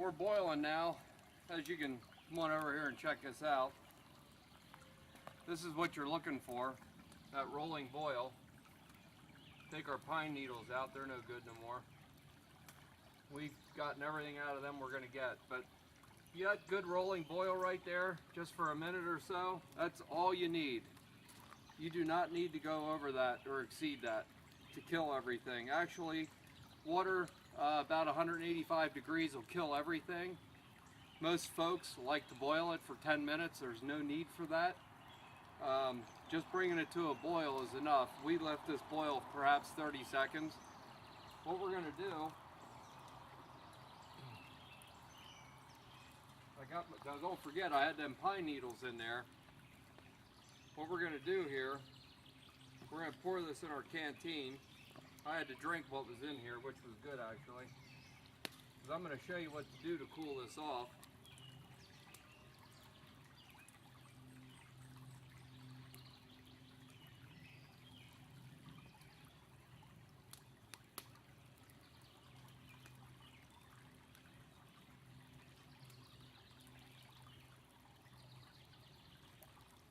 We're boiling now. As you can come on over here and check this out. This is what you're looking for, that rolling boil. Take our pine needles out, they're no good no more. We've gotten everything out of them we're going to get, but you got good rolling boil right there, just for a minute or so. That's all you need. You do not need to go over that or exceed that to kill everything. Actually, water about 185 degrees will kill everything. Most folks like to boil it for 10 minutes. There's no need for that. Just bringing it to a boil is enough. We let this boil perhaps 30 seconds. What we're going to do, don't forget I had them pine needles in there. What we're going to do here, we're going to pour this in our canteen. I had to drink what was in here, which was good actually. Because I'm going to show you what to do to cool this off.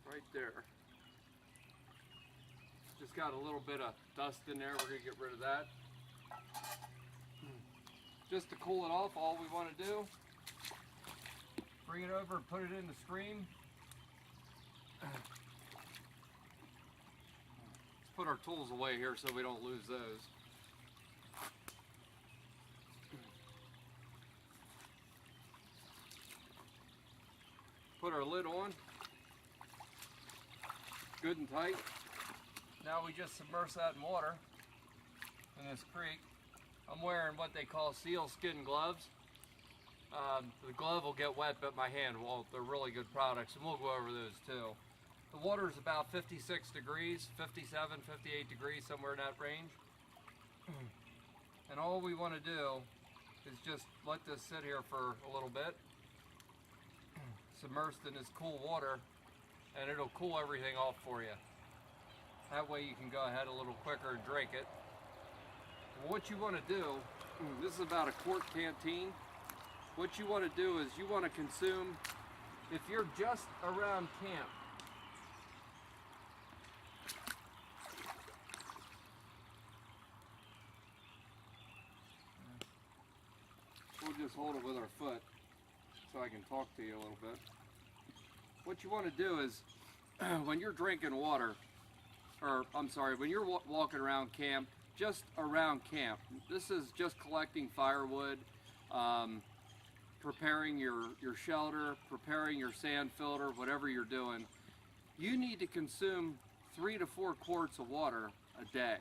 Right there. Just got a little bit of dust in there. We're going to get rid of that. Just to cool it off, all we want to do, bring it over and put it in the stream. Let's put our tools away here so we don't lose those. Put our lid on. Good and tight. Now we just submerge that in water in this creek. I'm wearing what they call sealskin gloves. The glove will get wet, but my hand won't. They're really good products, and we'll go over those too. The water is about 56 degrees, 57, 58 degrees, somewhere in that range. And all we want to do is just let this sit here for a little bit, submerged in this cool water, and it'll cool everything off for you. That way you can go ahead a little quicker and drink it. What you want to do, this is about a quart canteen. What you want to do is you want to consume, if you're just around camp, we'll just hold it with our foot so I can talk to you a little bit. What you want to do is, when you're drinking water, or I'm sorry, when you're walking around camp, just around camp, this is just collecting firewood, preparing your shelter, preparing your sand filter, whatever you're doing, you need to consume 3 to 4 quarts of water a day.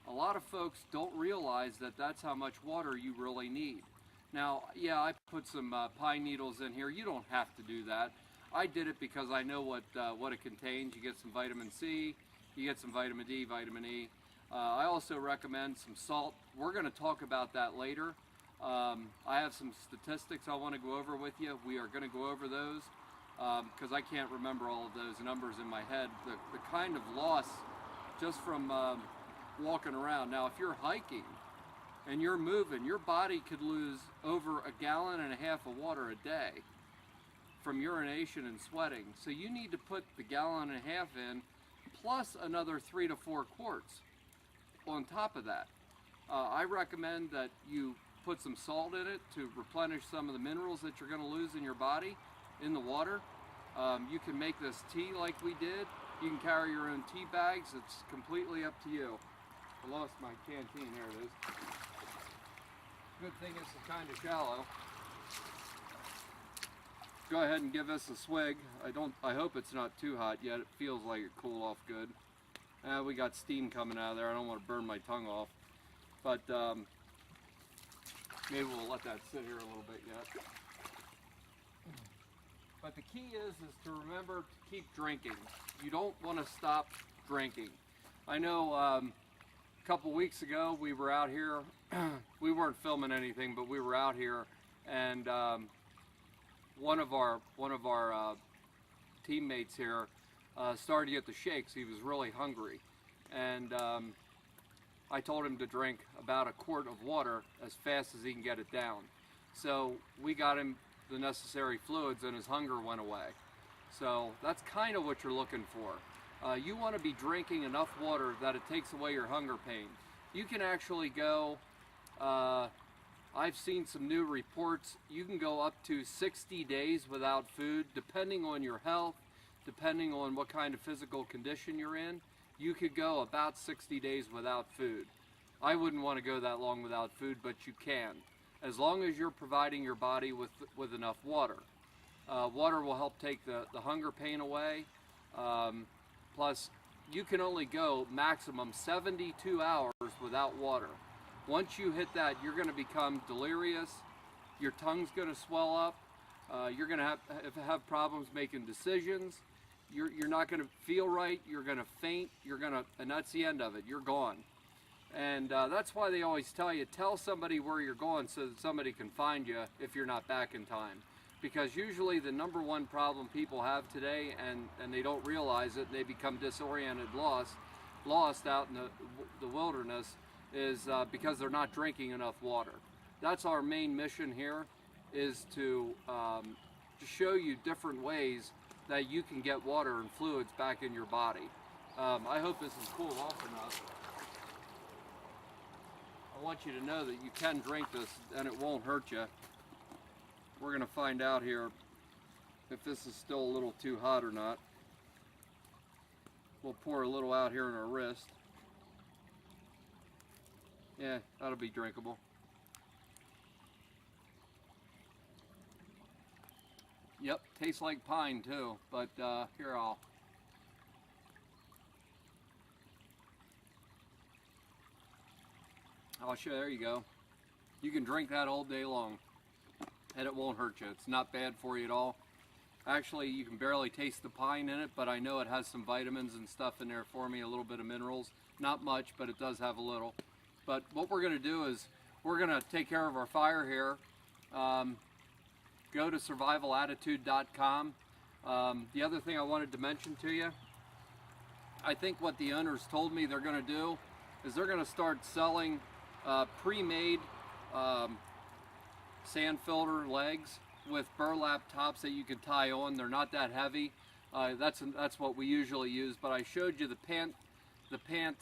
A lot of folks don't realize that that's how much water you really need. Now, yeah, I put some pine needles in here. You don't have to do that. I did it because I know what it contains. You get some vitamin C, you get some vitamin D, vitamin E. I also recommend some salt. We're going to talk about that later. I have some statistics I want to go over with you. We are going to go over those because I can't remember all of those numbers in my head. The kind of loss just from walking around. Now, if you're hiking and you're moving, your body could lose over 1.5 gallons of water a day from urination and sweating. So you need to put the 1.5 gallons in plus another 3 to 4 quarts on top of that. I recommend that you put some salt in it to replenish some of the minerals that you're going to lose in your body in the water. You can make this tea like we did. You can carry your own tea bags. It's completely up to you. I lost my canteen. There it is. Good thing it's kind of shallow. Go ahead and give this a swig. I hope it's not too hot yet. It feels like it cooled off good. We got steam coming out of there. I don't want to burn my tongue off. But maybe we'll let that sit here a little bit yet. But the key is to remember to keep drinking. You don't want to stop drinking. I know a couple weeks ago we were out here. We weren't filming anything, but we were out here, and one of our teammates here started to get the shakes. He was really hungry, and I told him to drink about 1 quart of water as fast as he can get it down. So we got him the necessary fluids and his hunger went away. So that's kind of what you're looking for. You want to be drinking enough water that it takes away your hunger pain. You can actually go, I've seen some new reports, you can go up to 60 days without food, depending on your health, depending on what kind of physical condition you're in. You could go about 60 days without food. I wouldn't want to go that long without food, but you can, as long as you're providing your body with enough water. Water will help take the hunger pain away. Plus, you can only go maximum 72 hours without water. Once you hit that, you're going to become delirious, your tongue's going to swell up, you're going to have problems making decisions, you're not going to feel right, you're going to faint, and that's the end of it, you're gone. And that's why they always tell you, tell somebody where you're going so that somebody can find you if you're not back in time. Because usually the number one problem people have today, and they don't realize it, and they become disoriented, lost out in the wilderness, is because they're not drinking enough water. That's our main mission here, is to show you different ways that you can get water and fluids back in your body. I hope this is cool off enough. I want you to know that you can drink this and it won't hurt you. We're going to find out here if this is still a little too hot or not. We'll pour a little out here in our wrist. Yeah, that'll be drinkable. Yep, tastes like pine too, but here I'll show you. There you go. You can drink that all day long and it won't hurt you. It's not bad for you at all. Actually, you can barely taste the pine in it, but I know it has some vitamins and stuff in there for me, a little bit of minerals. Not much, but it does have a little. But what we're going to do is we're going to take care of our fire here. Go to survivalattitude.com. The other thing I wanted to mention to you, I think what the owners told me they're going to do is they're going to start selling pre-made sand filter legs with burlap tops that you can tie on. They're not that heavy. That's what we usually use, but I showed you the pant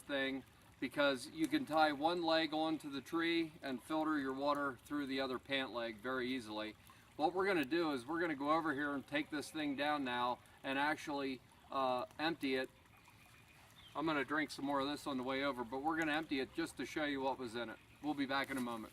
thing because you can tie one leg onto the tree and filter your water through the other pant leg very easily. What we're going to do is we're going to go over here and take this thing down now and actually empty it. I'm going to drink some more of this on the way over, but we're going to empty it just to show you what was in it. We'll be back in a moment.